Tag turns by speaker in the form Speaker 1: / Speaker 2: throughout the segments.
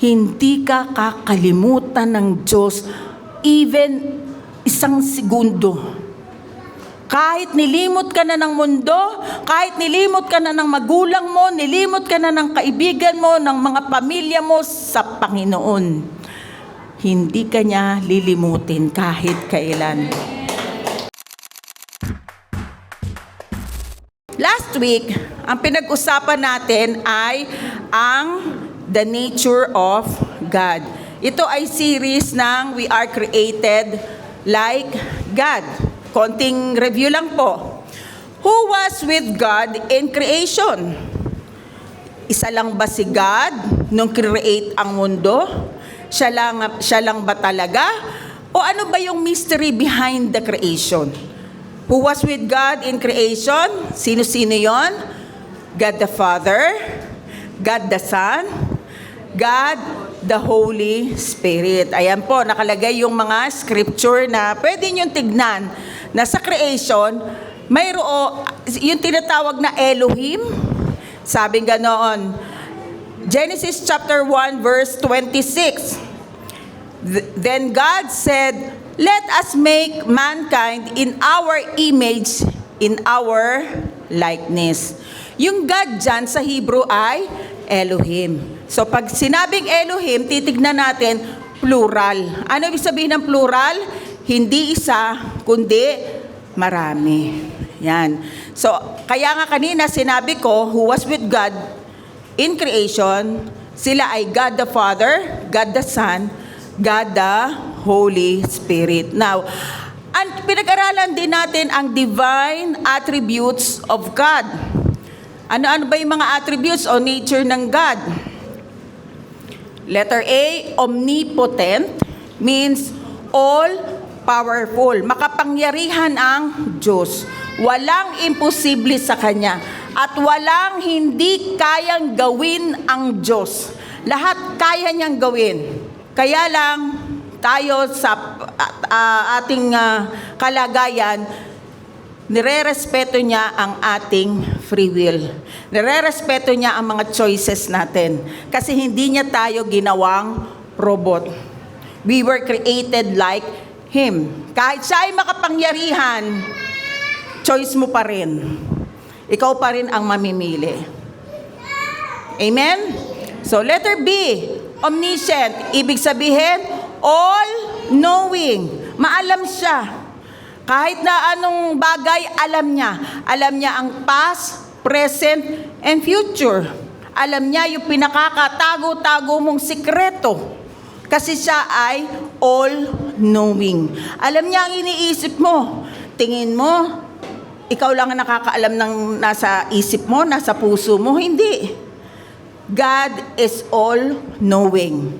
Speaker 1: Hindi ka kakalimutan ng Diyos even isang segundo. Kahit nilimot ka na ng mundo, kahit nilimot ka na ng magulang mo, nilimot ka na ng kaibigan mo, ng mga pamilya mo sa Panginoon, hindi ka niya lilimutin kahit kailan. Last week, ang pinag-usapan natin ay ang The Nature of God. Ito ay series ng We Are Created Like God. Konting review lang po. Who was with God in creation? Isa lang ba si God nung create ang mundo? Siya lang ba talaga? O ano ba yung mystery behind the creation? Who was with God in creation? Sino-sino yon? God the Father, God the Son, God the Holy Spirit. Ayan po, nakalagay yung mga scripture na pwede niyong tignan na sa creation, mayroon yung tinatawag na Elohim. Sabi ganoon, Genesis chapter 1 verse 26. Then God said, "Let us make mankind in our image, in our likeness." Yung God dyan sa Hebrew ay Elohim. So pag sinabing Elohim, titignan natin plural. Ano ibig sabihin ng plural? Hindi isa, kundi marami. Yan. So, kaya nga kanina sinabi ko, who was with God in creation, sila ay God the Father, God the Son, God the Holy Spirit. Now, pinag-aralan din natin ang divine attributes of God. Ano-ano ba yung mga attributes o nature ng God? Letter A, omnipotent, means all-powerful. Makapangyarihan ang Diyos. Walang imposible sa Kanya. At walang hindi kayang gawin ang Diyos. Lahat kaya niyang gawin. Kaya lang tayo sa ating kalagayan, nire-respeto niya ang ating free will. Nire-respeto niya ang mga choices natin. Kasi hindi niya tayo ginawang robot. We were created like Him. Kahit siya ay makapangyarihan, choice mo pa rin. Ikaw pa rin ang mamimili. Amen? So, letter B, omniscient. Ibig sabihin, all-knowing. Maalam siya. Kahit na anong bagay, alam niya. Alam niya ang past, present, and future. Alam niya yung pinakakatago-tago mong sikreto. Kasi siya ay all-knowing. Alam niya ang iniisip mo. Tingin mo, ikaw lang ang nakakaalam ng nasa isip mo, nasa puso mo. Hindi. God is all-knowing.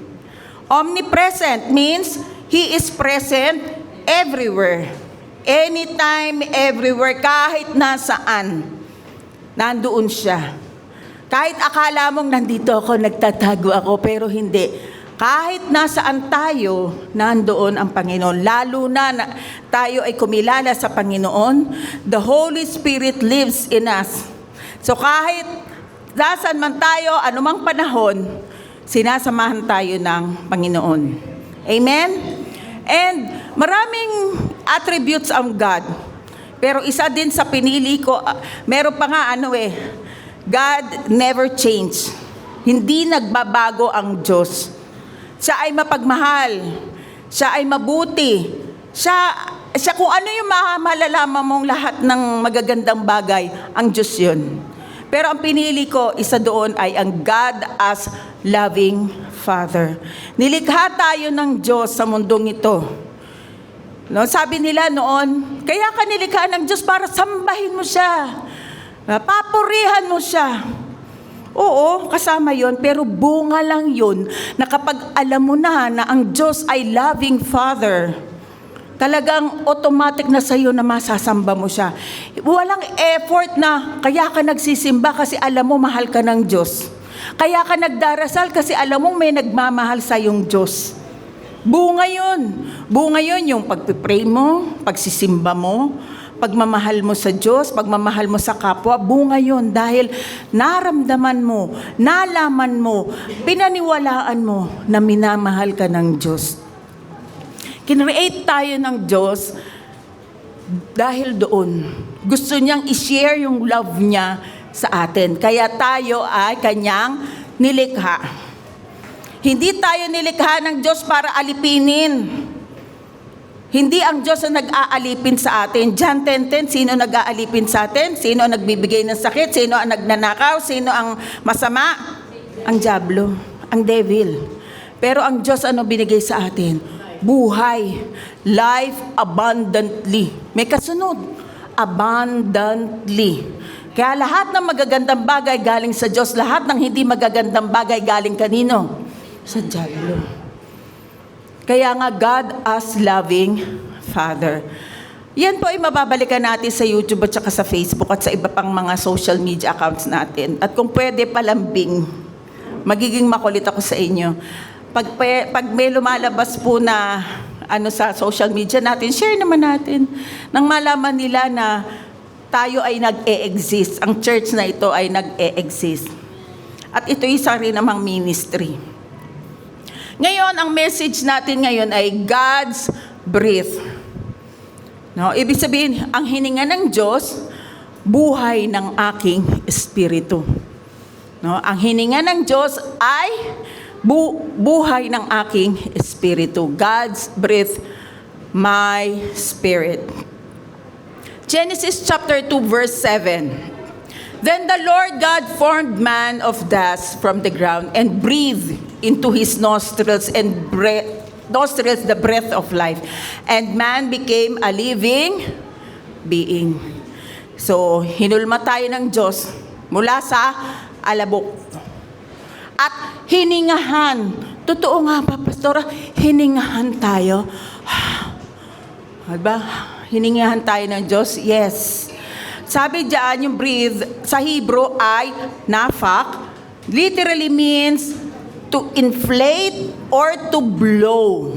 Speaker 1: Omnipresent means He is present everywhere. Anytime, everywhere, kahit nasaan, nandoon siya. Kahit akala mong nandito ako, nagtatago ako, pero hindi. Kahit nasaan tayo, nandoon ang Panginoon. Lalo na tayo ay kumilala sa Panginoon, the Holy Spirit lives in us. So kahit nasaan man tayo, anumang panahon, sinasamahan tayo ng Panginoon. Amen? And maraming attributes ang God. Pero isa din sa pinili ko, meron pa nga God never change. Hindi nagbabago ang Diyos. Siya ay mapagmahal. Siya ay mabuti. Siya kung ano yung malalaman mong lahat ng magagandang bagay, ang Diyos yun. Pero ang pinili ko, isa doon ay ang God as loving Father. Nilikha tayo ng Diyos sa mundong ito. No, sabi nila noon, kaya ka nilikha ng Diyos para sambahin mo siya. Papurihan mo siya. Oo, kasama yon, pero bunga lang yon na kapag alam mo na ang Diyos ay loving Father, talagang automatic na sa'yo na masasamba mo siya. Walang effort na kaya ka nagsisimba kasi alam mo mahal ka ng Diyos. Kaya ka nagdarasal kasi alam mo may nagmamahal sa iyong Diyos. Bunga yun. Bunga yun yung pagpipray mo, pagsisimba mo, pagmamahal mo sa Diyos, pagmamahal mo sa kapwa, bunga yun dahil naramdaman mo, nalaman mo, pinaniwalaan mo na minamahal ka ng Diyos. Kinreate tayo ng Diyos dahil doon. Gusto niyang i-share yung love niya sa atin. Kaya tayo ay kanyang nilikha. Hindi tayo nilikha ng Diyos para alipinin. Hindi ang Diyos ang nag-aalipin sa atin. John 10:10, sino nag-aalipin sa atin? Sino ang nagbibigay ng sakit? Sino ang nagnanakaw? Sino ang masama? Ang diablo, ang devil. Pero ang Diyos ano binigay sa atin? Buhay. Life abundantly. May kasunod. Abundantly. Kaya lahat ng magagandang bagay galing sa Diyos. Lahat ng hindi magagandang bagay galing kanino? Sa diablo. Kaya nga, God as loving Father. Yan po ay mababalikan natin sa YouTube at saka sa Facebook at sa iba pang mga social media accounts natin. At kung pwede palambing, magiging makulit ako sa inyo. Pag may lumalabas po na sa social media natin, share naman natin. Nang malaman nila na tayo ay nag-e-exist. Ang church na ito ay nag-e-exist. At ito isa rin namang ministry. Ngayon, ang message natin ngayon ay God's breath. No, ibig sabihin, ang hininga ng Diyos, buhay ng aking espiritu. No, ang hininga ng Diyos ay buhay ng aking espiritu. God's breath, my spirit. Genesis chapter 2 verse 7. Then the Lord God formed man of dust from the ground and breathed into his nostrils the breath of life. And man became a living being. So, hinulma tayo ng Diyos mula sa alabok. At hiningahan. Totoo nga ba, Pastora? Hiningahan tayo. Diba? Hiningahan tayo ng Diyos? Yes. Sabi diyan, yung breathe, sa Hebrew ay nafak. Literally means to inflate or to blow.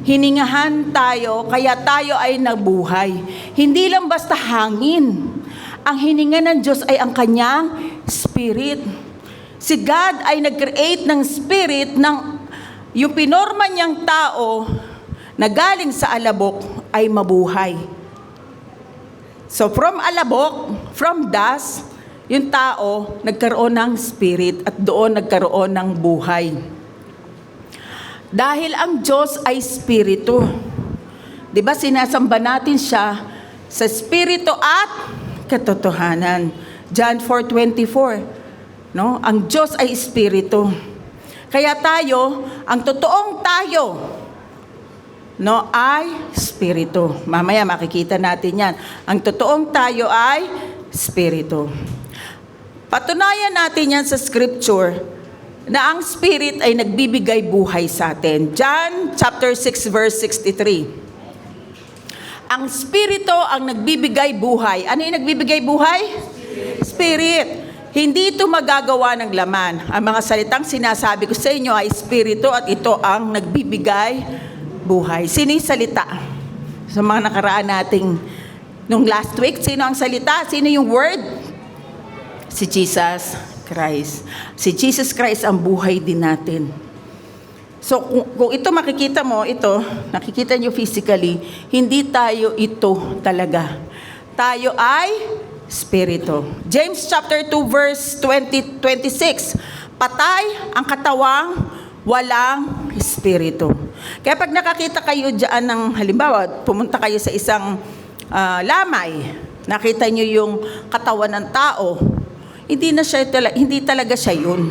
Speaker 1: Hiningahan tayo, kaya tayo ay nabuhay. Hindi lang basta hangin. Ang hininga ng Diyos ay ang kanyang spirit. Si God ay nag-create ng spirit ng yung pinorma niyang tao na galing sa alabok ay mabuhay. So from alabok, from dust, yung tao nagkaroon ng spirit at doon nagkaroon ng buhay. Dahil ang Diyos ay spirito. 'Di ba sinasamba natin siya sa spirito at katotohanan. John 4:24. No? Ang Diyos ay espiritu. Kaya tayo, ang totoong tayo, no, ay espiritu. Mamaya makikita natin yan. Ang totoong tayo ay espiritu. Patunayan natin yan sa scripture na ang spirit ay nagbibigay buhay sa atin. John chapter 6 verse 63. Ang spirito ang nagbibigay buhay. Ano yung nagbibigay buhay? Spirit. Hindi ito magagawa ng laman. Ang mga salitang sinasabi ko sa inyo ay espiritu at ito ang nagbibigay buhay. Sino yung salita? Sa mga nakaraan nating nung last week, sino ang salita? Sino yung word? Si Jesus Christ. Si Jesus Christ ang buhay din natin. So kung ito makikita mo, ito, nakikita nyo physically, hindi tayo ito talaga. Tayo ay Espiritu. James chapter 2 verse 26. Patay ang katawang walang espiritu. Kaya pag nakakita kayo diyan ng halimbawa, pumunta kayo sa isang lamay, nakita niyo yung katawan ng tao, hindi talaga siya yun.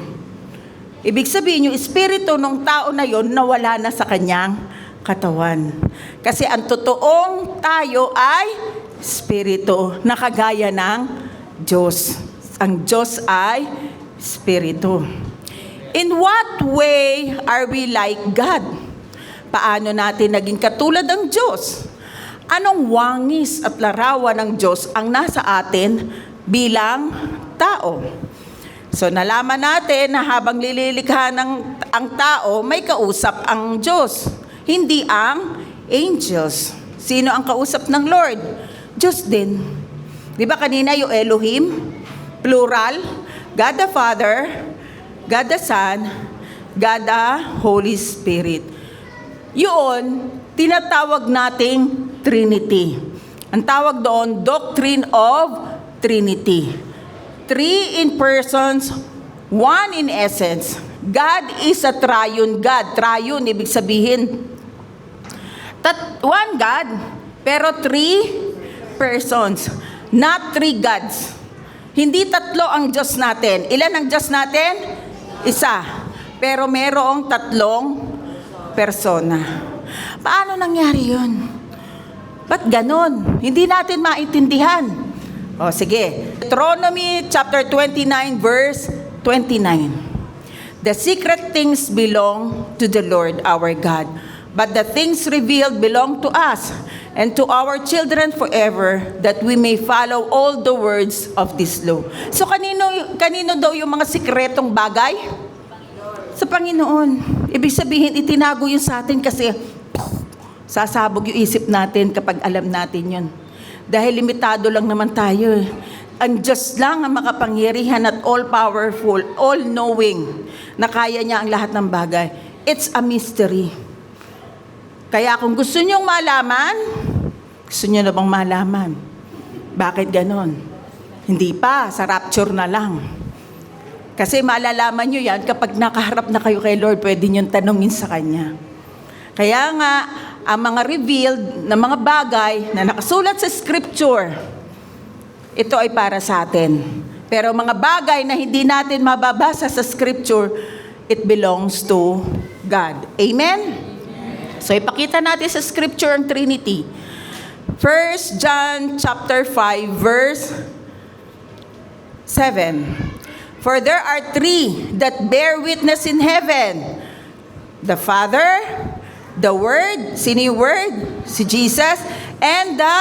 Speaker 1: Ibig sabihin yung espiritu ng tao na yun nawala na sa kanyang katawan. Kasi ang totoong tayo ay espiritu na kagaya ng Diyos. Ang Diyos ay espiritu. In what way are we like God? Paano natin naging katulad ng Diyos? Anong wangis at larawan ng Diyos ang nasa atin bilang tao? So nalaman natin na habang nililikha ang tao, may kausap ang Diyos. Hindi ang angels. Sino ang kausap ng Lord? Diyos din. Di ba kanina yung Elohim, plural, God the Father, God the Son, God the Holy Spirit. Yun, tinatawag nating Trinity. Ang tawag doon, Doctrine of Trinity. 3 in persons, 1 in essence. God is a triune God. Triune, ibig sabihin, one God, pero 3 persons. Not 3 gods. Hindi 3 ang Diyos natin. Ilan ang Diyos natin? Isa. Pero merong 3 persona. Paano nangyari yun? Ba't ganon? Hindi natin maintindihan. O sige. Deuteronomy chapter 29 verse 29. The secret things belong to the Lord our God, but the things revealed belong to us and to our children forever, that we may follow all the words of this law. So kanino daw yung mga sikretong bagay? Sa Panginoon. Ibig sabihin, itinago yun sa atin kasi sasabog yung isip natin kapag alam natin yun. Dahil limitado lang naman tayo. Ang Diyos lang ang makapangyarihan at all-powerful, all-knowing, na kaya niya ang lahat ng bagay. It's a mystery. Kaya kung gusto niyong malaman, gusto niyo na bang malaman? Bakit ganon? Hindi pa, sa rapture na lang. Kasi malalaman niyo yan kapag nakaharap na kayo kay Lord, pwede niyong tanungin sa Kanya. Kaya nga, ang mga revealed na mga bagay na nakasulat sa Scripture, ito ay para sa atin. Pero mga bagay na hindi natin mababasa sa Scripture, it belongs to God. Amen? So ipakita natin sa Scripture ang Trinity. 1 John chapter 5 verse 7. For there are 3 that bear witness in heaven. The Father, the Word, sino yung Word? Si Jesus, and the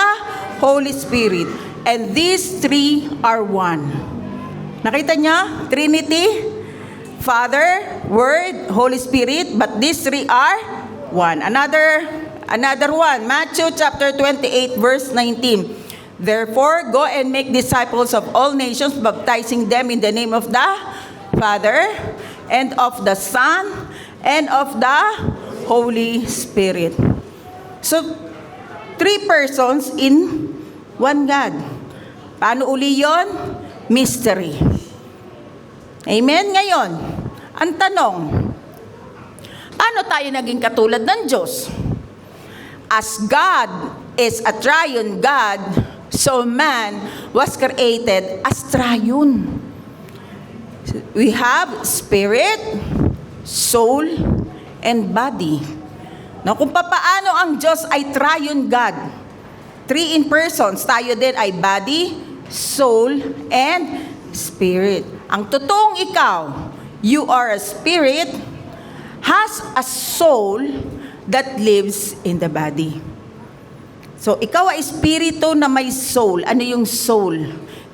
Speaker 1: Holy Spirit. And these 3 are one. Nakita niyo? Trinity, Father, Word, Holy Spirit, but these 3 are one. Another one, Matthew chapter 28 verse 19. Therefore, go and make disciples of all nations, baptizing them in the name of the Father, and of the Son, and of the Holy Spirit. So, 3 persons in one God. Paano uli yun? Mystery. Amen? Ngayon, ang tanong, paano tayo naging katulad ng Diyos? As God is a triune God, so man was created as triune. We have spirit, soul, and body. Now, kung paano ang Diyos ay triune God, 3 in persons, tayo din ay body, soul, and spirit. Ang totoong ikaw, you are a spirit, has a soul that lives in the body. So, ikaw ay espiritu na may soul. Ano yung soul?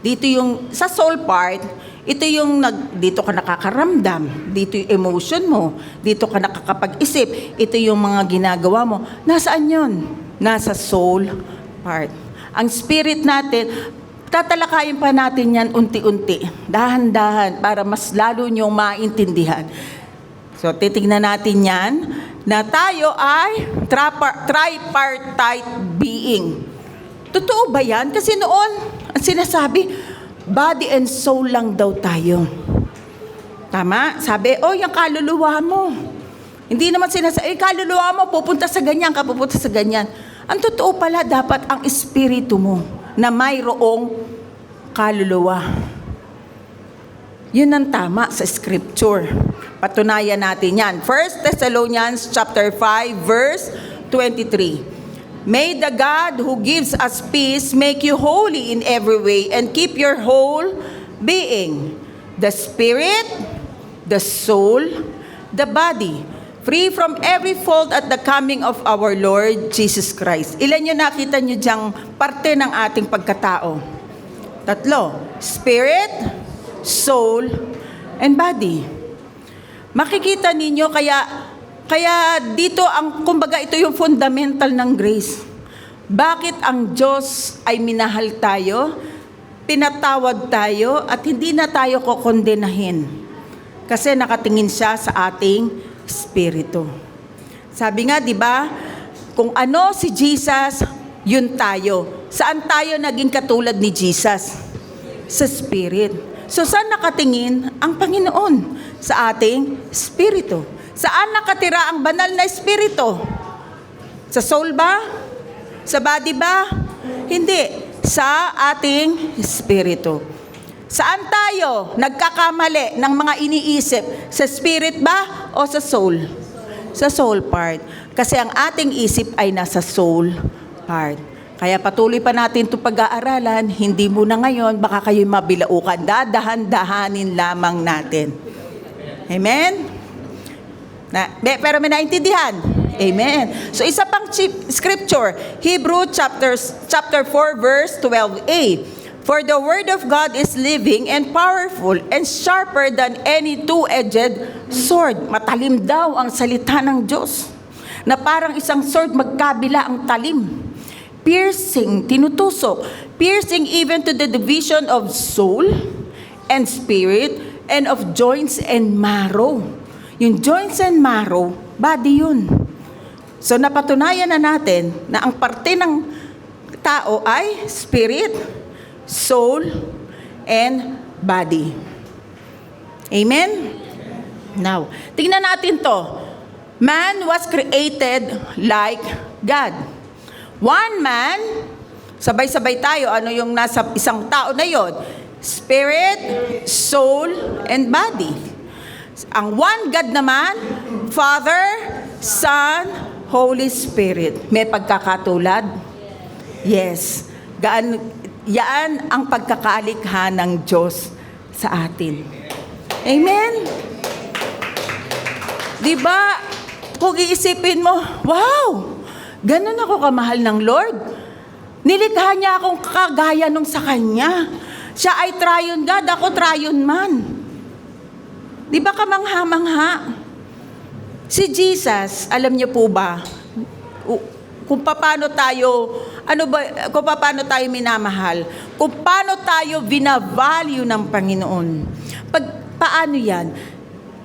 Speaker 1: Dito yung, sa soul part, ito yung, dito ka nakakaramdam. Dito yung emotion mo. Dito ka nakakapag-isip. Ito yung mga ginagawa mo. Nasaan yun? Nasa soul part. Ang spirit natin, tatalakayin pa natin yan unti-unti. Dahan-dahan, para mas lalo niyong maintindihan. So, titignan natin yan, na tayo ay tripartite being. Totoo ba yan? Kasi noon, ang sinasabi, body and soul lang daw tayo. Tama? Sabi, yung kaluluwa mo. Hindi naman sinasabi, kaluluwa mo, pupunta sa ganyan, kapupunta sa ganyan. Ang totoo pala, dapat ang espiritu mo na mayroong kaluluwa. Yun ang tama sa Scripture. Patunayan natin yan. 1 Thessalonians chapter 5 verse 23. May the God who gives us peace make you holy in every way and keep your whole being, the spirit, the soul, the body, free from every fault at the coming of our Lord Jesus Christ. Ilan yung nakita nyo diyang parte ng ating pagkatao? 3. Spirit, soul, and body. Makikita ninyo, kaya dito ang, kumbaga ito yung fundamental ng grace. Bakit ang Diyos ay minahal tayo, pinatawad tayo, at hindi na tayo kokondenahin? Kasi nakatingin siya sa ating espiritu. Sabi nga, di ba, kung ano si Jesus, yun tayo. Saan tayo naging katulad ni Jesus? Sa Spirit. So, saan nakatingin ang Panginoon? Sa ating Espiritu. Saan nakatira ang banal na Espiritu? Sa soul ba? Sa body ba? Hindi. Sa ating Espiritu. Saan tayo nagkakamali ng mga iniisip? Sa Spirit ba o sa soul? Sa soul part. Kasi ang ating isip ay nasa soul part. Kaya patuloy pa natin ito pag-aaralan, hindi muna ngayon, baka kayo'y mabilaukan. Dadahan-dahanin lamang natin. Amen? Pero may naintindihan? Amen. So isa pang scripture, Hebrew chapter 4 verse 12a. For the word of God is living and powerful and sharper than any two-edged sword. Matalim daw ang salita ng Diyos. Na parang isang sword magkabila ang talim. Piercing, tinutusok, piercing even to the division of soul and spirit and of joints and marrow. Yung joints and marrow, body yun. So napatunayan na natin na ang parte ng tao ay spirit, soul, and body. Amen? Now, tingnan natin to. Man was created like God. One man, sabay-sabay tayo, ano yung nasa isang tao na yon? Spirit, soul, and body. Ang one God naman, Father, Son, Holy Spirit. May pagkakatulad? Yes. Yan ang pagkakalikha ng Diyos sa atin. Amen? Diba, kung iisipin mo, wow! Ganun ako kamahal ng Lord. Nilikha niya akong kagaya nung sa Kanya. Siya ay triune God, ako triune man. Di ba kamangha-mangha? Si Jesus, alam niyo po ba, kung paano tayo, kung paano tayo minamahal, kung paano tayo binavalue ng Panginoon. Paano yan?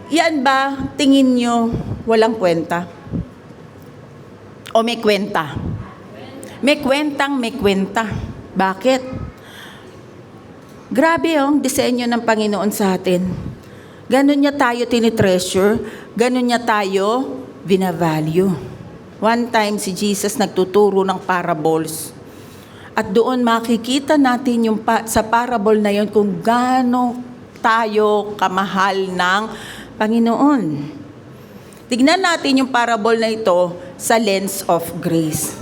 Speaker 1: Yan ba, tingin niyo, walang kwenta? O may kwenta? May kwentang may kwenta. Bakit? Grabe yung disenyo ng Panginoon sa atin. Ganon niya tayo tinitreasure, ganon niya tayo binavalue. One time si Jesus nagtuturo ng parables. At doon makikita natin yung sa parable na yon kung gaano tayo kamahal ng Panginoon. Tignan natin yung parable na ito sa lens of grace.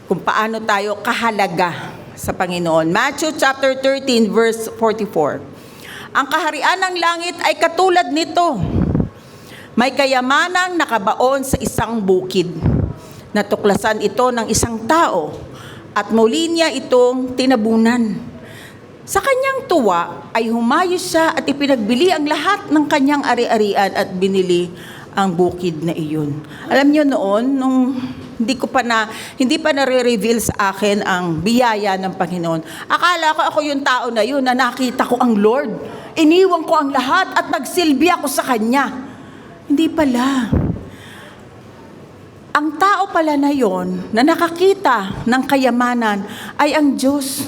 Speaker 1: Kung paano tayo kahalaga sa Panginoon. Matthew chapter 13 verse 44. Ang kaharian ng langit ay katulad nito. May kayamanang nakabaon sa isang bukid. Natuklasan ito ng isang tao at muli niya itong tinabunan. Sa kanyang tuwa ay humayo siya at ipinagbili ang lahat ng kanyang ari-arian at binili ang bukid na iyon. Alam niyo noon, nung hindi pa nare-reveal sa akin ang biyaya ng Panginoon. Akala ko ako yung tao na yun na nakita ko ang Lord. Iniwan ko ang lahat at nagsilbi ako sa Kanya. Hindi pala. Ang tao pala na yon na nakakita ng kayamanan ay ang Diyos.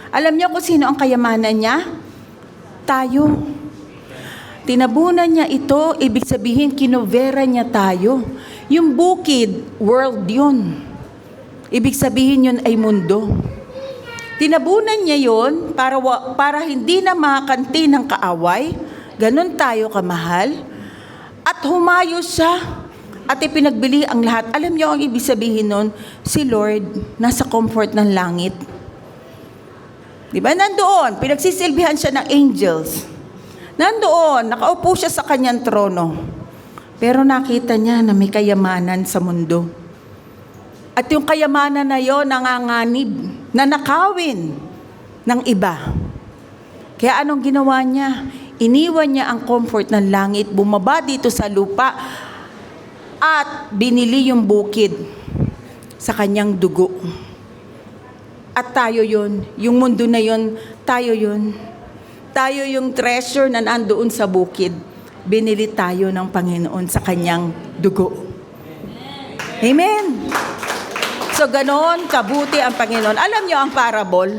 Speaker 1: Alam niyo kung sino ang kayamanan niya? Tayo. Tinabunan niya ito, ibig sabihin kinovera niya tayo. Yung bukid, world yun. Ibig sabihin yun ay mundo. Tinabunan niya yun para hindi na makakanti ng kaaway. Ganon tayo kamahal. At humayo siya at ipinagbili ang lahat. Alam niyo ang ibig sabihin nun? Si Lord nasa comfort ng langit. Diba? Nandoon, pinagsisilbihan siya ng angels. Nandoon, nakaupo siya sa kanyang trono. Pero nakita niya na may kayamanan sa mundo. At yung kayamanan na yon nanganganib, nanakawin ng iba. Kaya anong ginawa niya? Iniwan niya ang comfort ng langit, bumaba dito sa lupa, at binili yung bukid sa kanyang dugo. At tayo yun. Yung mundo na yun, tayo yun. Tayo yung treasure na nandoon sa bukid. Binili tayo ng Panginoon sa kanyang dugo. Amen. So, ganon kabuti ang Panginoon. Alam nyo ang parable?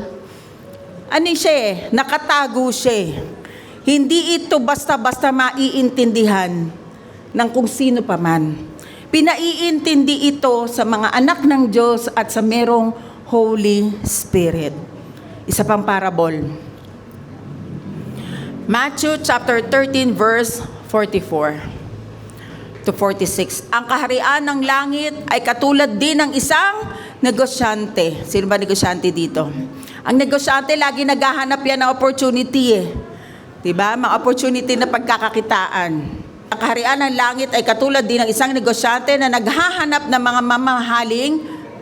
Speaker 1: Ano siya eh? Nakatago siya eh. Hindi ito basta-basta maiintindihan ng kung sino pa man. Pinaiintindi ito sa mga anak ng Diyos at sa merong Holy Spirit. Isa pang parable. Matthew chapter 13 verse 44 to 46. Ang kaharian ng langit ay katulad din ng isang negosyante. Sino ba negosyante dito? Ang negosyante lagi naghahanap yan ng opportunity eh. Diba? Mga opportunity na pagkakakitaan. Ang kaharian ng langit ay katulad din ng isang negosyante na naghahanap ng mga mamahaling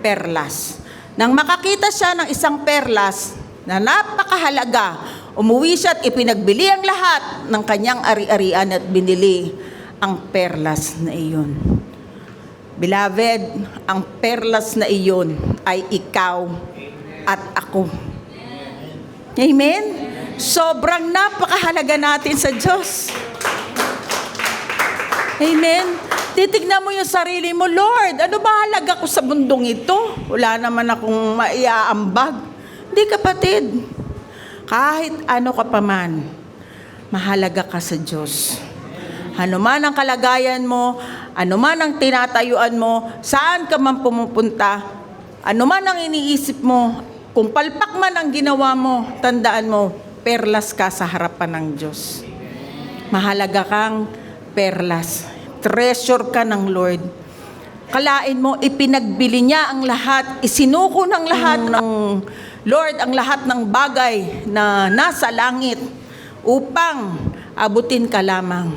Speaker 1: perlas. Nang makakita siya ng isang perlas na napakahalaga, umuwi siya at ipinagbili ang lahat ng kanyang ari-arian at binili ang perlas na iyon. Beloved, ang perlas na iyon ay ikaw at ako. Amen? Sobrang napakahalaga natin sa Diyos. Amen? Titignan mo yung sarili mo, Lord, ano ba halaga ko sa mundong ito? Wala naman akong maiaambag. Hindi, kapatid. Kahit ano ka pa man, mahalaga ka sa Diyos. Ano man ang kalagayan mo, ano man ang tinatayuan mo, saan ka man pumupunta, ano man ang iniisip mo, kung palpak man ang ginawa mo, tandaan mo, perlas ka sa harapan ng Diyos. Mahalaga kang perlas. Treasure ka ng Lord. Kalain mo, ipinagbili niya ang lahat, isinuko ng lahat ng Lord, ang lahat ng bagay na nasa langit upang abutin ka lamang.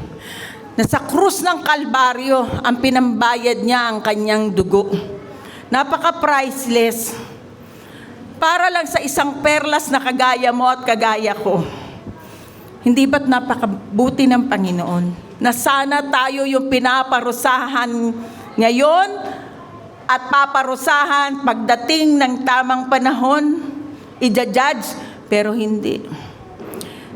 Speaker 1: Na sa krus ng Kalbaryo, ang pinambayad niya ang kanyang dugo. Napaka-priceless. Para lang sa isang perlas na kagaya mo at kagaya ko. Hindi ba't napakabuti ng Panginoon? Na sana tayo yung pinaparusahan ngayon at paparusahan pagdating ng tamang panahon, i-judge, pero hindi.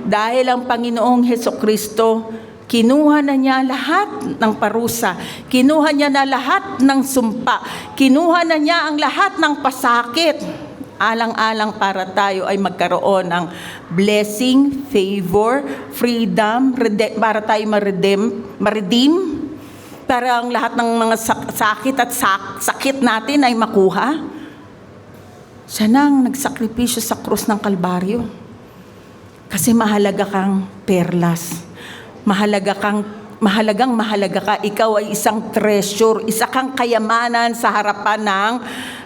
Speaker 1: Dahil ang Panginoong Hesukristo, kinuha na niya lahat ng parusa. Kinuha niya na lahat ng sumpa. Kinuha na niya ang lahat ng pasakit. Alang-alang para tayo ay magkaroon ng blessing, favor, freedom, para tayo ma-redeem, para ang lahat ng mga sakit at sakit natin ay makuha. Siya nang nagsakripisyo sa krus ng Kalbaryo. Kasi mahalaga kang perlas. Mahalaga ka, ikaw ay isang treasure, isa kang kayamanan sa harapan ng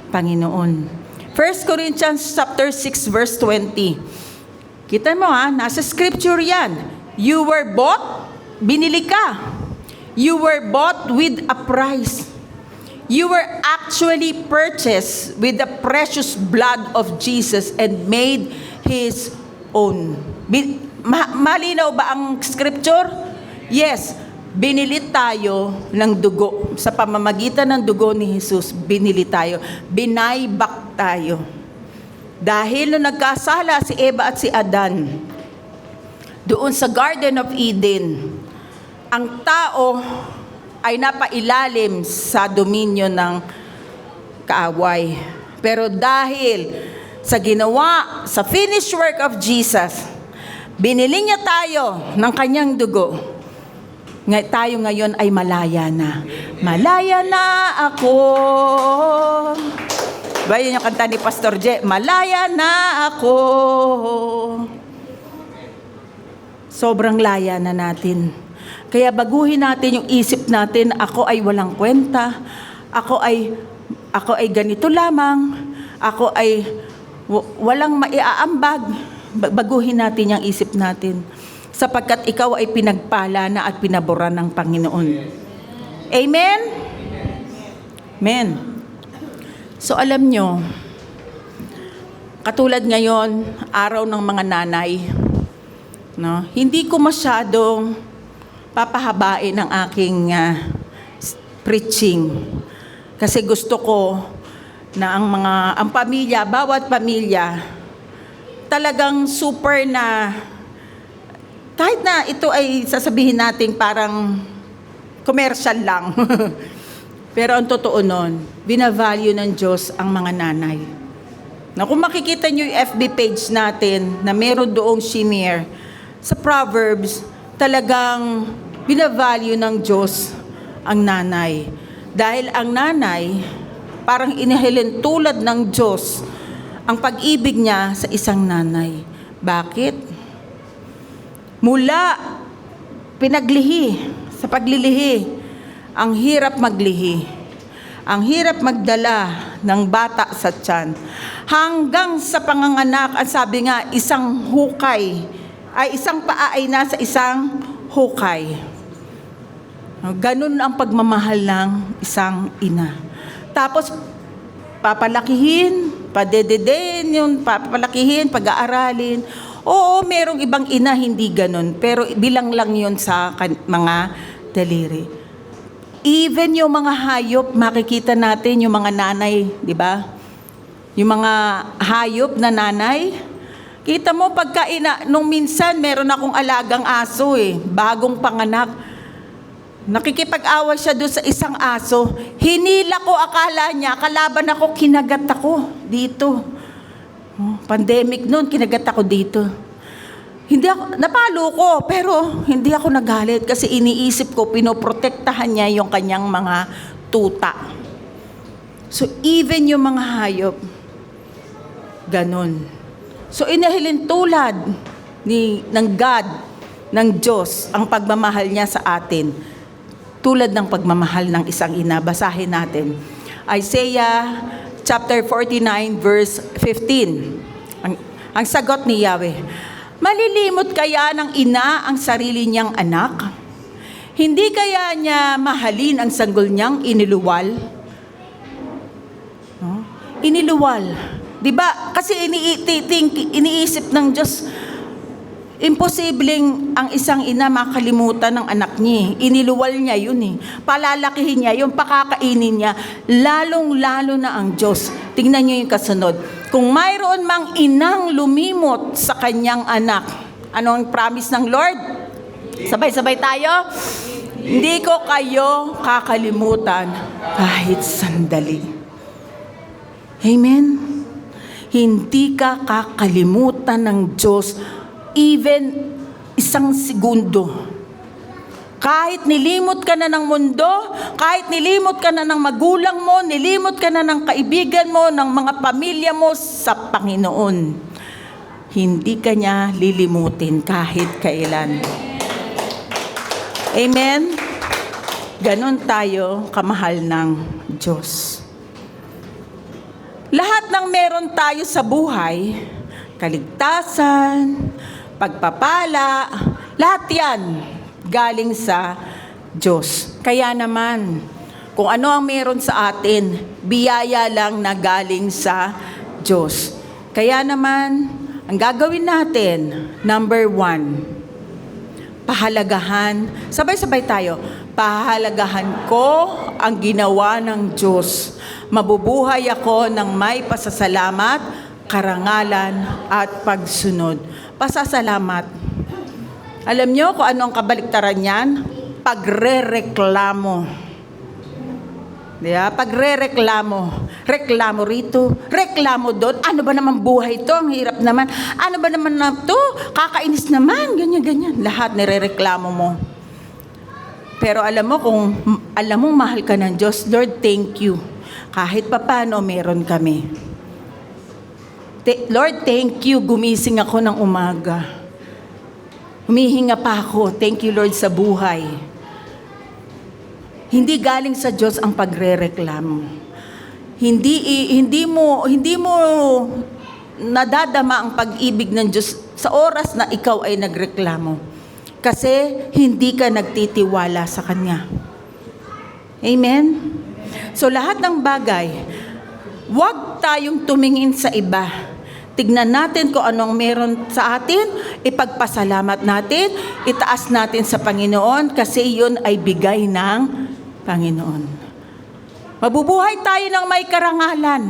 Speaker 1: Panginoon. 1 Corinthians chapter 6 verse 20. Kita mo nasa scripture yan. You were bought, binili ka. You were bought with a price. You were actually purchased with the precious blood of Jesus and made His own. Malinaw ba ang scripture? Yes, binili tayo ng dugo. Sa pamamagitan ng dugo ni Jesus, binili tayo. Binaybak tayo. Dahil nung nagkasala si Eva at si Adan, doon sa Garden of Eden, ang tao ay napailalim sa dominyo ng kaaway. Pero dahil sa ginawa, sa finished work of Jesus, binili niya tayo ng kanyang dugo. Tayo ngayon ay malaya na. Malaya na ako. Ba yun yung kanta ni Pastor J? Malaya na ako. Sobrang laya na natin. Kaya baguhin natin yung isip natin, ako ay walang kwenta. Ako ay ganito lamang. Ako ay walang maiaambag. Baguhin natin yung isip natin. Sapagkat ikaw ay pinagpala na at pinaboran ng Panginoon. Amen? Amen. So alam nyo, katulad ngayon, araw ng mga nanay, no? Hindi ko masyadong papahabain ang aking preaching. Kasi gusto ko na ang pamilya, bawat pamilya, talagang super na, kahit na ito ay sasabihin natin parang commercial lang. Pero ang totoo nun, binavalue ng Diyos ang mga nanay. Na kung makikita nyo yung FB page natin na meron doong shinare sa Proverbs, talagang binavalue ng Diyos ang nanay. Dahil ang nanay, parang inihilin tulad ng Diyos ang pag-ibig niya sa isang nanay. Bakit? Mula pinaglihi, sa paglilihi, ang hirap maglihi. Ang hirap magdala ng bata sa tiyan. Hanggang sa panganganak, ang sabi nga, isang hukay, ay isang paa ay nasa isang hukay. Ganun ang pagmamahal ng isang ina. Tapos, papalakihin, padededein yun, papalakihin, pag-aaralin. Oo, merong ibang ina hindi ganun, pero bilang lang yun sa mga daliri. Even yung mga hayop, makikita natin yung mga nanay, di ba? Yung mga hayop na nanay, kita mo nung minsan meron akong alagang aso bagong panganak. Nakikipag-away siya doon sa isang aso. Hinila ko, akala niya, kalaban ako, kinagat ako dito. Pandemic noon, kinagat ako dito. Napalo ko, pero hindi ako nagalit kasi iniisip ko, pinoprotektahan niya yung kanyang mga tuta. So, even yung mga hayop, ganun. So, inahilin tulad ng God, ng Diyos, ang pagmamahal niya sa atin. Tulad ng pagmamahal ng isang ina. Basahin natin. Isaiah chapter 49 verse 15. Ang sagot ni Yahweh, malilimot kaya ng ina ang sarili niyang anak? Hindi kaya niya mahalin ang sanggol niyang iniluwal? Iniluwal. Diba? Kasi iniisip ng Diyos, imposibleng ang isang ina makalimutan ng anak niya. Iniluwal niya yun Palalakihin niya, yung pakakainin niya, lalong-lalo na ang Diyos. Tingnan niyo yung kasunod. Kung mayroon mang inang lumimot sa kanyang anak, ano ang promise ng Lord? Sabay-sabay tayo. Hindi ko kayo kakalimutan kahit sandali. Amen? Hindi ka kakalimutan ng Diyos even isang segundo. Kahit nilimot ka na ng mundo, kahit nilimot ka na ng magulang mo, nilimot ka na ng kaibigan mo, ng mga pamilya mo sa Panginoon, hindi ka niya lilimutin kahit kailan. Amen? Ganon tayo kamahal ng Diyos. Lahat ng meron tayo sa buhay, kaligtasan, pagpapala, lahat yan galing sa Diyos. Kaya naman, kung ano ang meron sa atin, biyaya lang na galing sa Diyos. Kaya naman, ang gagawin natin, number 1, pahalagahan, sabay-sabay tayo, pahalagahan ko ang ginawa ng Diyos. Mabubuhay ako ng may pasasalamat, karangalan at pagsunod. Pasasalamat. Alam nyo kung ano ang kabaliktaran niyan? Pagre-reklamo. Diba? Pagre-reklamo. Reklamo rito, reklamo doon. Ano ba naman buhay to? Ang hirap naman. Ano ba naman na to? Kakainis naman. Ganyan. Lahat nire-reklamo mo. Pero alam mo, kung alam mo mahal ka ng Diyos, Lord, thank you. Kahit papano meron kami. Lord, thank you. Gumising ako ng umaga. Humihinga pa ako. Thank you, Lord, sa buhay. Hindi galing sa Diyos ang pagre-reklamo. Hindi mo nadadama ang pag-ibig ng Diyos sa oras na ikaw ay nagreklamo. Kasi hindi ka nagtitiwala sa Kanya. Amen? So lahat ng bagay, huwag tayong tumingin sa iba. Tignan natin kung anong meron sa atin, ipagpasalamat natin, itaas natin sa Panginoon kasi yun ay bigay ng Panginoon. Mabubuhay tayo ng may karangalan,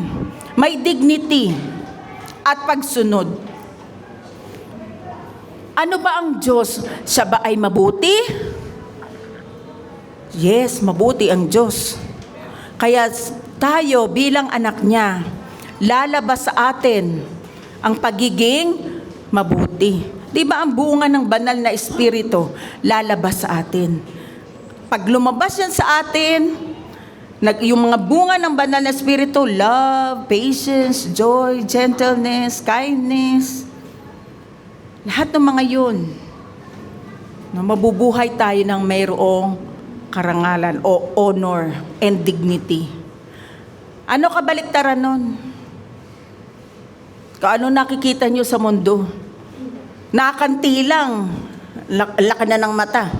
Speaker 1: may dignity, at pagsunod. Ano ba ang Diyos? Siya ba ay mabuti? Yes, mabuti ang Diyos. Kaya tayo bilang anak niya, lalabas sa atin ang pagiging mabuti. Di ba ang bunga ng banal na espiritu lalabas sa atin? Pag lumabas yan sa atin, yung mga bunga ng banal na espiritu, love, patience, joy, gentleness, kindness, lahat ng mga yun, na mabubuhay tayo ng mayroong karangalan o honor and dignity. Ano kabaliktaran nun? Kung ano nakikita nyo sa mundo? Nakakanti lang, laki na ng mata.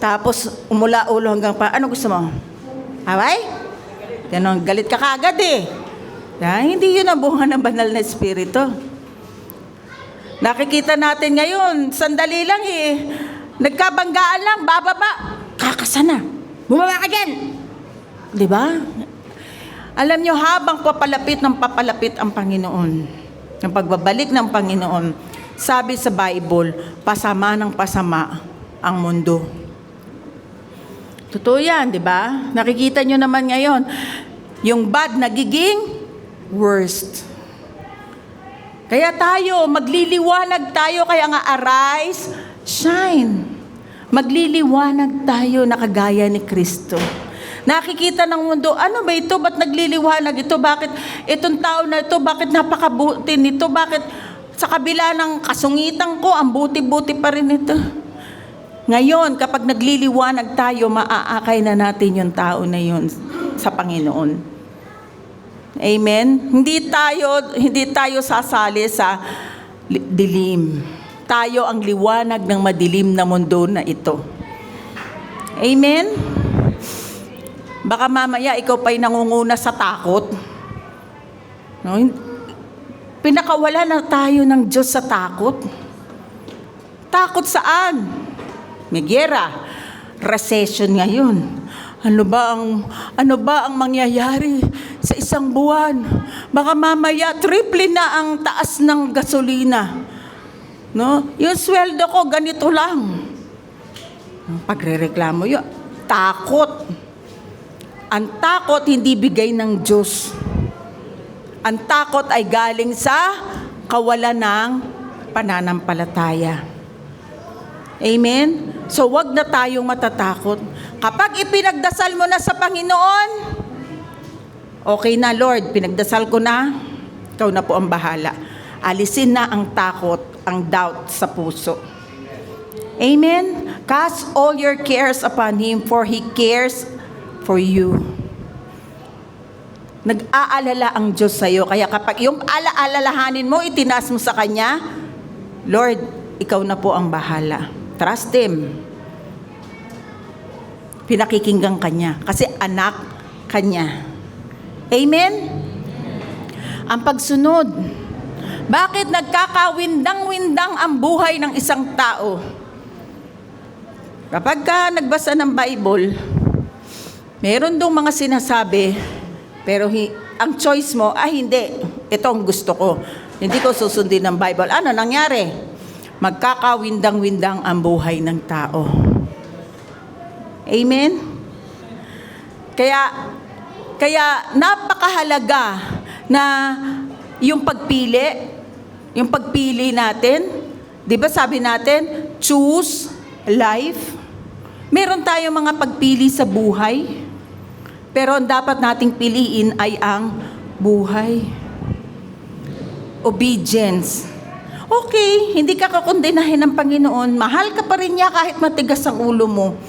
Speaker 1: Tapos umula ulo hanggang pa, ano gusto mo? Away? Ganon, galit ka kaagad eh. Hindi yun ang bunga ng banal na espiritu. Nakikita natin ngayon, sandali lang eh. Nagkabanggaan lang, bababa. Kakasana. Bumaba ka dyan. Diba? Alam nyo, habang papalapit ang Panginoon, ang pagbabalik ng Panginoon, sabi sa Bible, pasama ng pasama ang mundo. Totoo yan, di ba? Nakikita nyo naman ngayon, yung bad nagiging worst. Kaya tayo, magliliwanag tayo, kaya nga arise, shine. Magliliwanag tayo na kagaya ni Kristo. Nakikita ng mundo, ano ba ito? Ba't nagliliwanag ito? Bakit itong tao na ito? Bakit napakabuti nito? Bakit sa kabila ng kasungitan ko, ang buti-buti pa rin ito? Ngayon, kapag nagliliwanag tayo, maaakay na natin yung tao na yun sa Panginoon. Amen? Hindi tayo sasali sa dilim. Tayo ang liwanag ng madilim na mundo na ito. Amen? Baka mamaya ikaw pa'y nangunguna sa takot. No? Pinakawala na tayo ng Diyos sa takot. Takot saan? May giyera, recession ngayon. Ano ba ang mangyayari sa isang buwan? Baka mamaya triple na ang taas ng gasolina. No? Yung sweldo ko ganito lang. Pagrereklamo yun, takot. Ang takot hindi bigay ng Diyos. Ang takot ay galing sa kawalan ng pananampalataya. Amen? So, wag na tayong matatakot. Kapag ipinagdasal mo na sa Panginoon, okay na, Lord, pinagdasal ko na, ikaw na po ang bahala. Alisin na ang takot, ang doubt sa puso. Amen? Cast all your cares upon Him, for He cares for you. Nag-aalala ang Diyos sa'yo. Kaya kapag yung alalahanin mo, itinaas mo sa Kanya, Lord, ikaw na po ang bahala. Trust Him. Pinakikinggan Kanya. Kasi anak Kanya. Amen? Ang pagsunod. Bakit nagkakawindang-windang ang buhay ng isang tao? Kapag ka nagbasa ng Bible, meron dong mga sinasabi, pero ang choice mo, hindi, ito ang gusto ko. Hindi ko susundin ng Bible. Ano nangyari? Magkakawindang-windang ang buhay ng tao. Amen? Kaya napakahalaga na yung pagpili natin, di ba sabi natin, choose life. Meron tayong mga pagpili sa buhay, pero ang dapat nating piliin ay ang buhay. Obedience. Okay, hindi ka kakondinahin ng Panginoon. Mahal ka pa rin niya kahit matigas ang ulo mo.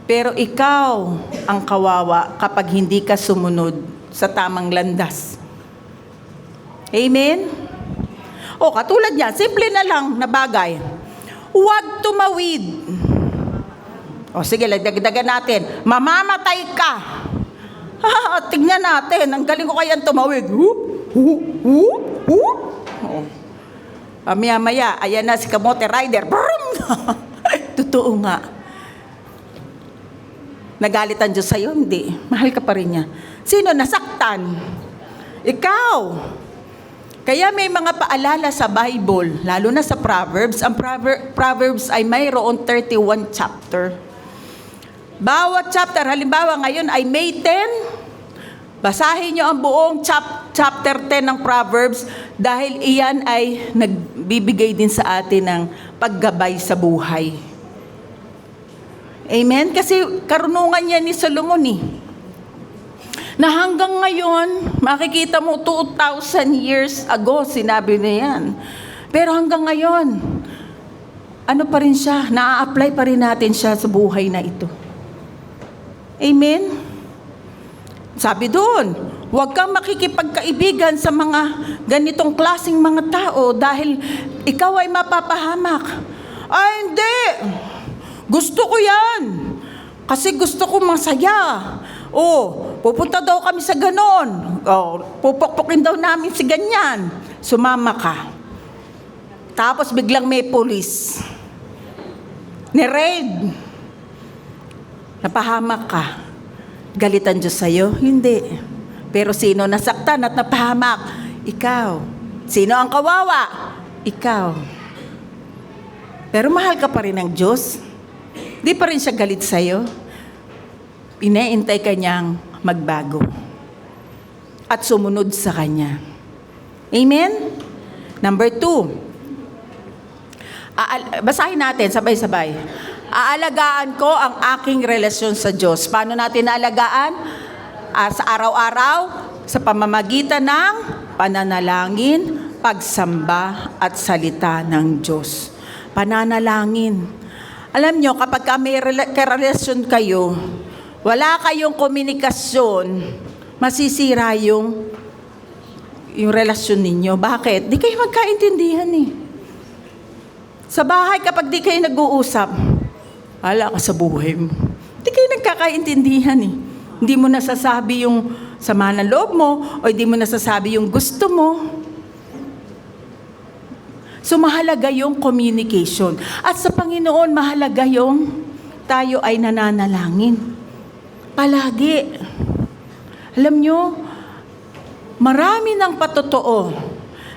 Speaker 1: Pero ikaw ang kawawa kapag hindi ka sumunod sa tamang landas. Amen? O, katulad niya, simple na lang na bagay. Huwag tumawid. O, sige, dagdagan natin. Mamamatay ka. Tignan natin. Ang galing ko kayang tumawid. Maya-maya, ayan na si Kamote Rider. Totoo nga. Nagalit ang Diyos sa'yo? Hindi. Mahal ka pa rin niya. Sino nasaktan? Ikaw. Kaya may mga paalala sa Bible, lalo na sa Proverbs. Ang Proverbs ay mayroon 31 chapter. Bawat chapter, halimbawa ngayon ay May 10, basahin nyo ang buong chapter 10 ng Proverbs dahil iyan ay nagbibigay din sa atin ng paggabay sa buhay. Amen? Kasi karunungan yan ni Solomon na hanggang ngayon, makikita mo 2,000 years ago, sinabi na yan. Pero hanggang ngayon, ano pa rin siya, na-apply pa rin natin siya sa buhay na ito. Amen? Sabi doon, huwag kang makikipagkaibigan sa mga ganitong klaseng mga tao dahil ikaw ay mapapahamak. Ay, hindi! Gusto ko yan! Kasi gusto ko masaya. Pupunta daw kami sa ganon. Pupukpukin daw namin si ganyan. Sumama ka. Tapos biglang may pulis. Ni-raid. Napahamak ka. Galit ang Diyos sa'yo? Hindi. Pero sino nasaktan at napahamak? Ikaw. Sino ang kawawa? Ikaw. Pero mahal ka pa rin ng Diyos. Di pa rin siya galit sa'yo. Inaintay ka niyang magbago at sumunod sa Kanya. Amen? Number 2. Basahin natin, sabay-sabay. Aalagaan ko ang aking relasyon sa Diyos. Paano natin aalagaan? Sa araw-araw, sa pamamagitan ng pananalangin, pagsamba, at salita ng Diyos. Pananalangin. Alam nyo, kapag may relasyon kayo, wala kayong komunikasyon, masisira yung relasyon ninyo. Bakit? Di kayo magkaintindihan Sa bahay, kapag di kayo nag-uusap, wala ka sa buhay mo. Di kayo nagkakaintindihan Hindi mo nasasabi yung sama ng loob mo, o hindi mo nasasabi yung gusto mo. So, mahalaga yung communication. At sa Panginoon, mahalaga yung tayo ay nananalangin. Palagi. Alam nyo, marami ng patotoo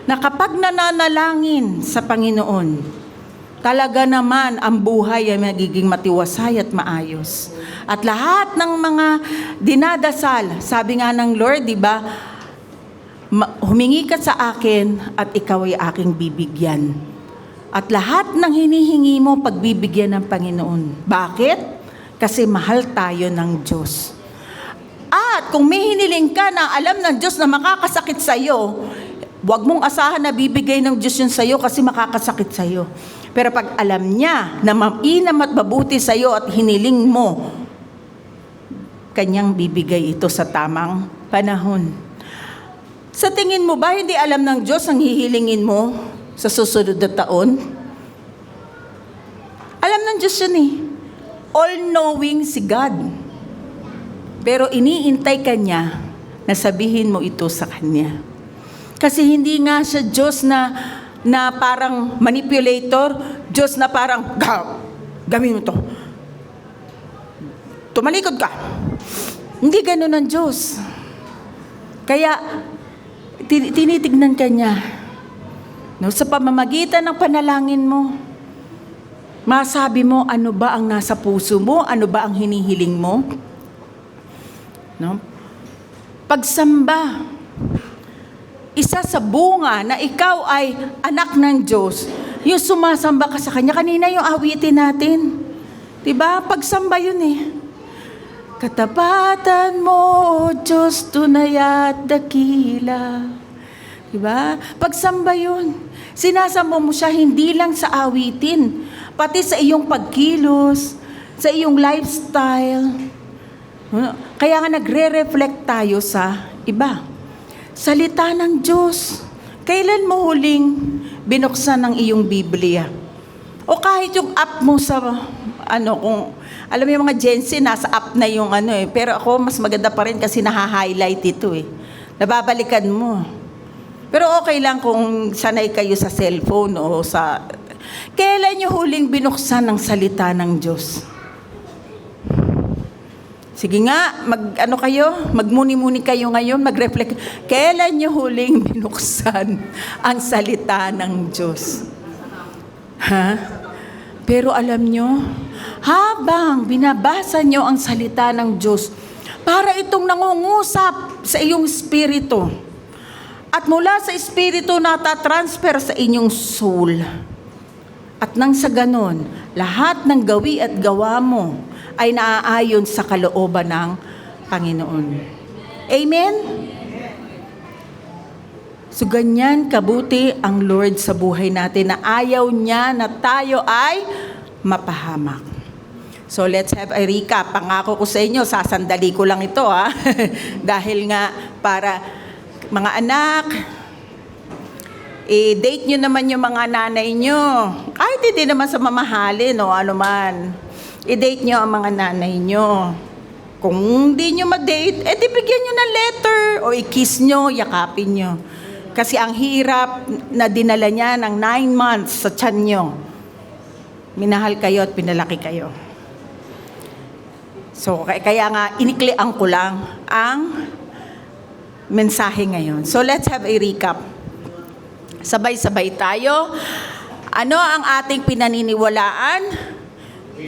Speaker 1: na kapag nananalangin sa Panginoon, talaga naman ang buhay ay magiging matiwasay at maayos. At lahat ng mga dinadasal, sabi nga ng Lord, di ba, humingi ka sa akin at ikaw ay aking bibigyan. At lahat ng hinihingi mo, pagbibigyan ng Panginoon. Bakit? Kasi mahal tayo ng Diyos. At kung may hiniling ka na alam ng Diyos na makakasakit sa'yo, huwag mong asahan na bibigay ng Diyos yun sa'yo kasi makakasakit sa'yo. Pero pag alam niya na mainam at mabuti sa'yo at hiniling mo, Kanyang bibigay ito sa tamang panahon. Sa tingin mo ba, hindi alam ng Diyos ang hihilingin mo sa susunod na taon? Alam ng Diyos yun All-knowing si God. Pero iniintay ka niya na sabihin mo ito sa Kanya. Kasi hindi nga siya Diyos na parang manipulator, Diyos na parang, gawin mo to. Tumalikod ka. Hindi ganun ang Diyos. Kaya, tinitignan ka niya. Sa pamamagitan ng panalangin mo, masabi mo ano ba ang nasa puso mo, ano ba ang hinihiling mo. Pagsamba, isa sa bunga na ikaw ay anak ng Diyos, yung sumasamba ka sa Kanya. Kanina yung awitin natin. Diba? Pagsamba yun Katapatan mo, O Diyos, tunay at dakila. Diba? Pagsamba yun. Sinasamba mo siya hindi lang sa awitin, pati sa iyong pagkilos, sa iyong lifestyle. Kaya nga nagre-reflect tayo sa iba. Salita ng Diyos. Kailan mo huling binuksan ang iyong Biblia? O kahit yung app mo sa, kung, alam mo yung mga Gen Z, nasa app na yung pero ako mas maganda pa rin kasi naha-highlight ito Nababalikan mo. Pero okay lang kung sanay kayo sa cellphone o sa... Kailan nyo huling binuksan ang salita ng Diyos? Sige nga, magmuni-muni kayo ngayon, mag-reflect. Kailan niyo huling binuksan ang salita ng Diyos? Ha? Pero alam niyo, habang binabasa niyo ang salita ng Diyos, para itong nangungusap sa iyong espiritu. At mula sa espiritu natatransfer sa inyong soul. At nang sa ganon, lahat ng gawi at gawa mo ay naaayon sa kalooban ng Panginoon. Amen? So ganyan kabuti ang Lord sa buhay natin na ayaw niya na tayo ay mapahamak. So let's have a recap. Pangako ko sa inyo, sasandali ko lang ito dahil nga para mga anak, i-date nyo naman yung mga nanay nyo. Kahit hindi naman sa mamahalin o ano man. I-date nyo ang mga nanay nyo. Kung hindi nyo ma-date, di bigyan nyo ng letter o i-kiss nyo, yakapin nyo. Kasi ang hirap na dinala niya ng 9 months sa tiyan nyo. Minahal kayo at pinalaki kayo. So, kaya nga, iniklian ko lang ang mensahe ngayon. So, let's have a recap. Sabay-sabay tayo. Ano ang ating pinaniniwalaan?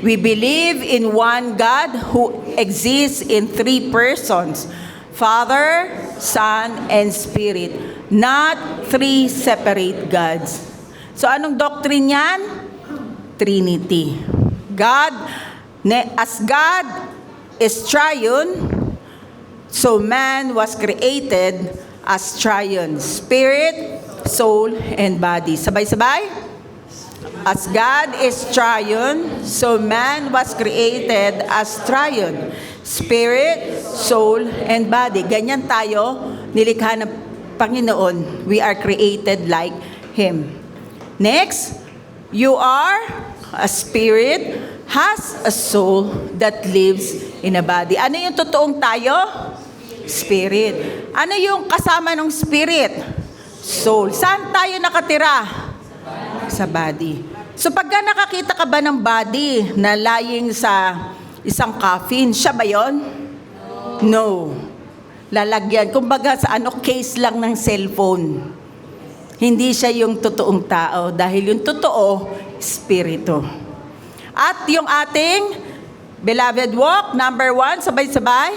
Speaker 1: We believe in one God who exists in 3 persons. Father, Son, and Spirit. Not 3 separate gods. So, anong doctrine yan? Trinity. As God is triune, so man was created as triune. Spirit, soul, and body. Sabay-sabay? As God is triune, so man was created as triune. Spirit, soul, and body. Ganyan tayo, nilikha ng Panginoon. We are created like Him. Next, you are a spirit, has a soul that lives in a body. Ano yung totoong tayo? Spirit. Ano yung kasama ng spirit? Soul. Saan tayo nakatira? Sa body. So pagka nakakita ka ba ng body na lying sa isang coffin, siya ba yun? No. Lalagyan. Kumbaga sa case lang ng cellphone. Hindi siya yung totoong tao dahil yung totoo, espiritu. At yung ating beloved walk, number 1, sabay-sabay.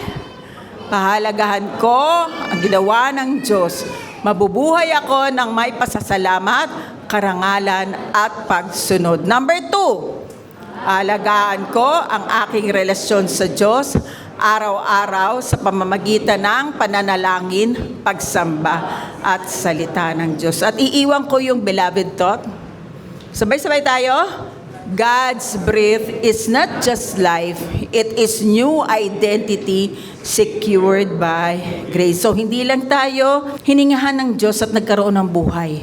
Speaker 1: Pahalagahan ko ang ginawa ng Diyos. Mabubuhay ako ng may pasasalamat, karangalan at pagsunod. Number 2, alagaan ko ang aking relasyon sa Diyos araw-araw sa pamamagitan ng pananalangin, pagsamba at salita ng Diyos. At iiwan ko yung beloved thought. Sabay-sabay tayo. God's breath is not just life, it is new identity secured by grace. So hindi lang tayo hiningahan ng Diyos at nagkaroon ng buhay.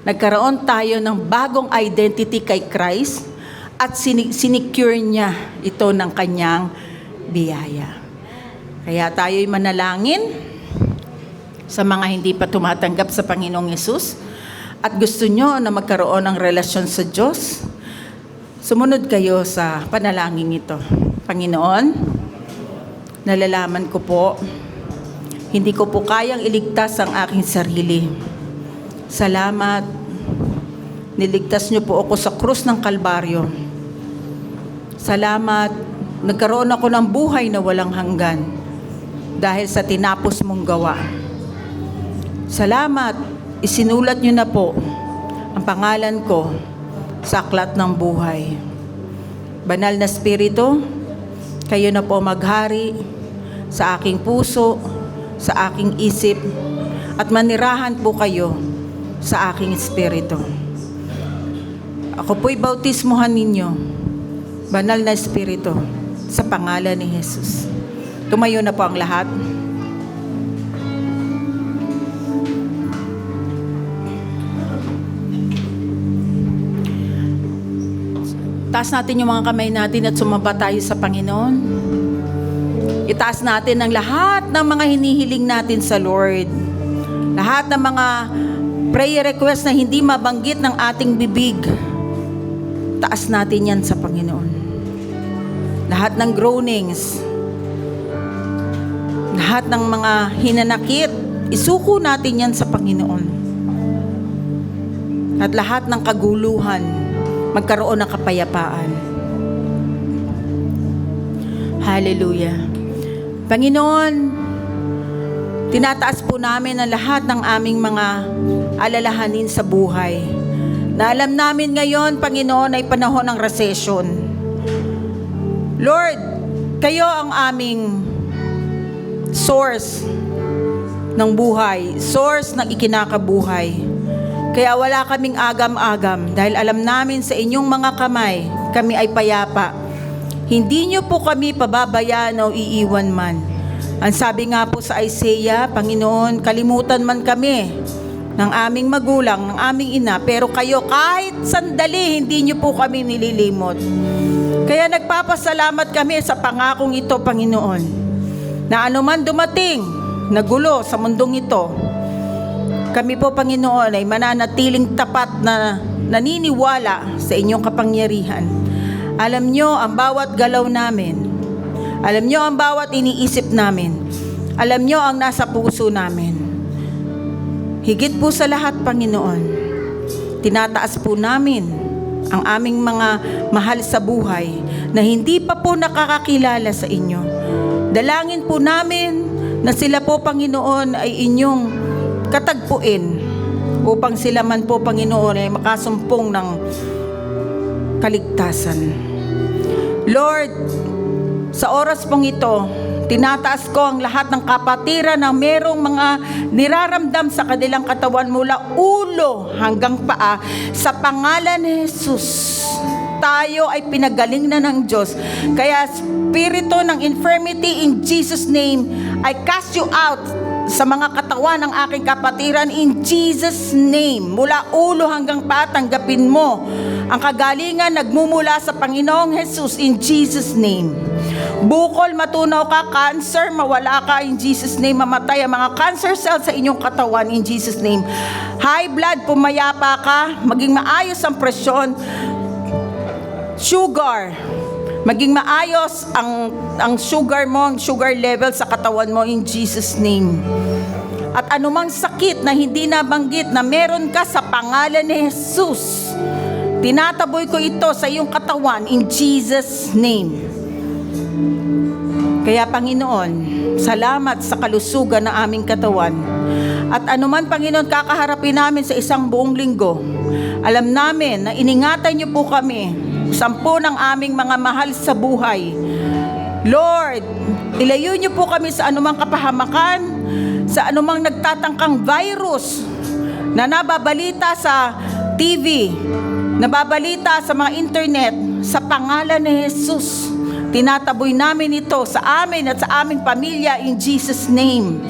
Speaker 1: Nagkaroon tayo ng bagong identity kay Christ at sinecure niya ito ng kanyang biyaya. Kaya tayo'y manalangin sa mga hindi pa tumatanggap sa Panginoong Yesus at gusto nyo na magkaroon ng relasyon sa Diyos. Sumunod kayo sa panalangin ito. Panginoon, nalalaman ko po, hindi ko po kayang iligtas ang aking sarili. Salamat, niligtas niyo po ako sa krus ng Kalbaryo. Salamat, nagkaroon ako ng buhay na walang hanggan dahil sa tinapos mong gawa. Salamat, isinulat niyo na po ang pangalan ko sa aklat ng buhay. Banal na Espiritu, kayo na po maghari sa aking puso, sa aking isip, at manirahan po kayo sa aking espiritu. Ako po'y bautismuhan ninyo, Banal na Espiritu, sa pangalan ni Jesus. Tumayo na po ang lahat. Taas natin yung mga kamay natin at sumamba tayo sa Panginoon. Itaas natin ang lahat ng mga hinihiling natin sa Lord. Lahat ng mga prayer request na hindi mabanggit ng ating bibig. Taas natin yan sa Panginoon. Lahat ng groanings, Lahat ng mga hinanakit, isuko natin yan sa Panginoon. At lahat ng kaguluhan, magkaroon ng kapayapaan. Hallelujah. Panginoon, tinataas po namin ang lahat ng aming mga alalahanin sa buhay. Na alam namin ngayon, Panginoon, ay panahon ng recession. Lord, kayo ang aming source ng buhay, source ng ikinakabuhay. Kaya wala kaming agam-agam dahil alam namin sa inyong mga kamay, kami ay payapa. Hindi niyo po kami pababayaan o iiwan man. Ang sabi nga po sa Isaiah, Panginoon, kalimutan man kami ng aming magulang, ng aming ina, pero kayo kahit sandali, hindi niyo po kami nililimot. Kaya nagpapasalamat kami sa pangakong ito, Panginoon, na anuman dumating na gulo sa mundong ito, kami po, Panginoon, ay mananatiling tapat na naniniwala sa inyong kapangyarihan. Alam nyo ang bawat galaw namin. Alam nyo ang bawat iniisip namin. Alam nyo ang nasa puso namin. Higit po sa lahat, Panginoon, tinataas po namin ang aming mga mahal sa buhay na hindi pa po nakakakilala sa inyo. Dalangin po namin na sila po, Panginoon, ay inyong katagpuin upang sila man po, Panginoon, ay makasumpong ng kaligtasan. Lord, sa oras pong ito, tinataas ko ang lahat ng kapatiran na merong mga niraramdam sa kanilang katawan mula ulo hanggang paa. Sa pangalan ni Jesus, tayo ay pinagaling na ng Diyos. Kaya spirito ng infirmity, in Jesus' name, I cast you out sa mga katawan ng aking kapatiran in Jesus' name. Mula ulo hanggang paa, tanggapin mo ang kagalingan nagmumula sa Panginoong Jesus in Jesus' name. Bukol, matunaw ka, cancer, mawala ka in Jesus' name. Mamatay ang mga cancer cells sa inyong katawan in Jesus' name. High blood, pumayapa ka, maging maayos ang presyon. Sugar, maging maayos ang sugar mo, ang sugar level sa katawan mo in Jesus' name. At anumang sakit na hindi nabanggit na meron ka sa pangalan ni Jesus, tinataboy ko ito sa iyong katawan in Jesus' name. Kaya Panginoon, salamat sa kalusugan ng aming katawan. At anuman, Panginoon, kakaharapin namin sa isang buong linggo, alam namin na iningatan niyo po kami, 10 ng aming mga mahal sa buhay. Lord, ilayo niyo po kami sa anumang kapahamakan, sa anumang nagtatangkang virus na nababalita sa TV, nababalita sa mga internet, sa pangalan ni Jesus. Tinataboy namin ito sa amin at sa aming pamilya in Jesus' name.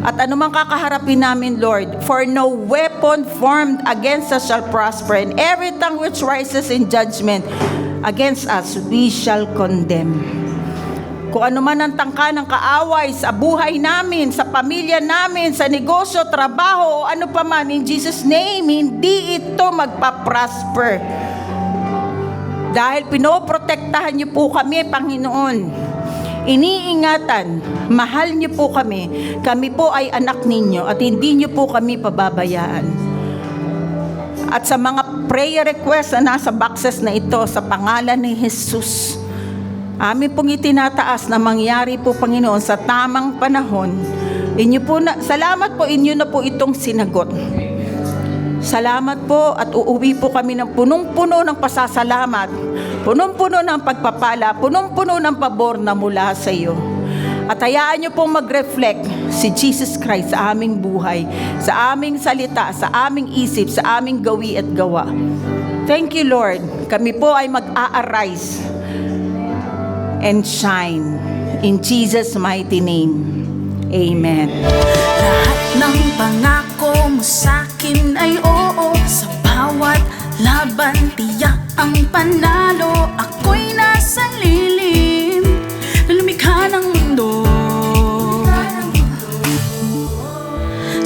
Speaker 1: At anumang kakaharapin namin, Lord, for no weapon formed against us shall prosper, and every tongue which rises in judgment against us, we shall condemn. Kung anuman ang tangka ng kaaway sa buhay namin, sa pamilya namin, sa negosyo, trabaho, o ano pa man, in Jesus' name, hindi ito magpa-prosper. Dahil pinoprotektahan niyo po kami, Panginoon. Iniingatan, mahal niyo po kami. Kami po ay anak ninyo at hindi niyo po kami pababayaan. At sa mga prayer requests na nasa boxes na ito, sa pangalan ni Jesus, amin pong itinataas na mangyari po, Panginoon, sa tamang panahon. Salamat po, inyo na po itong sinagot. Salamat po at uuwi po kami ng punong-puno ng pasasalamat, punong-puno ng pagpapala, punong-puno ng pabor na mula sa iyo. At hayaan niyo pong mag-reflect si Jesus Christ sa aming buhay, sa aming salita, sa aming isip, sa aming gawi at gawa. Thank you, Lord. Kami po ay mag-a-arise and shine. In Jesus' mighty name. Amen.
Speaker 2: Lahat ng pangako mo sa'kin ay oo. Sa bawat laban tiyak ang panalo. Ako'y nasa lilim na lumikha ng mundo.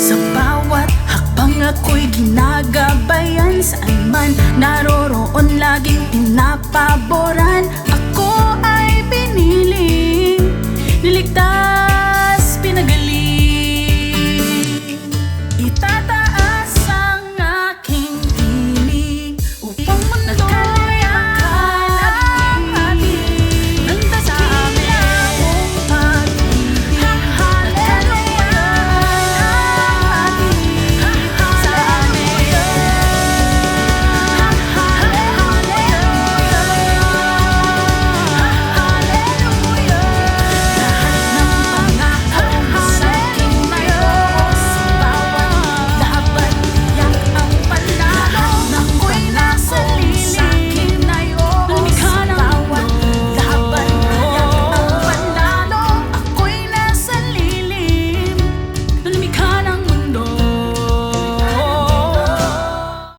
Speaker 2: Sa bawat hakbang ako'y ginagabayan. Saan man naroroon laging pinapaboran. Ako ay pinili, niligtas